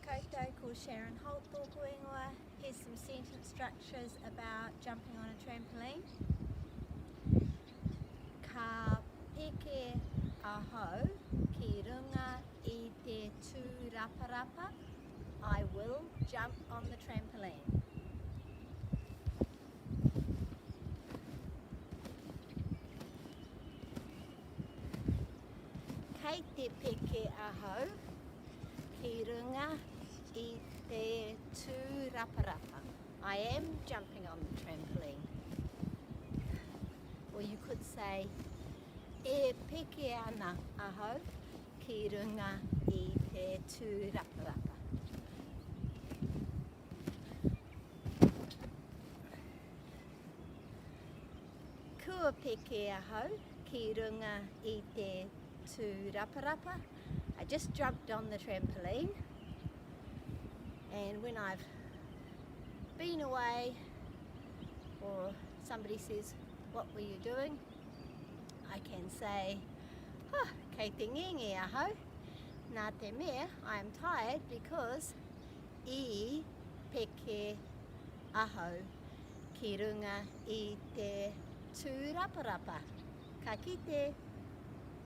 Koto, called Sharon Holt tōku ingoa. Here's some sentence structures about jumping on a trampoline. Ka peke ahau ki runga I te tūraparapa. I will jump on the trampoline. Kei te peke ahau ki runga I te tūraparapa. I am jumping on the trampoline. Or you could say, e peke ana ahau ki runga I te tūraparapa. Kua peke ahau ki runga I te tūraparapa. I just jumped on the trampoline, and when I've been away or somebody says, what were you doing? I can say, kei te ngingi ahau, nā te mea, I am tired because I peke ahau ki runga I te tūraparapa. Ka kite.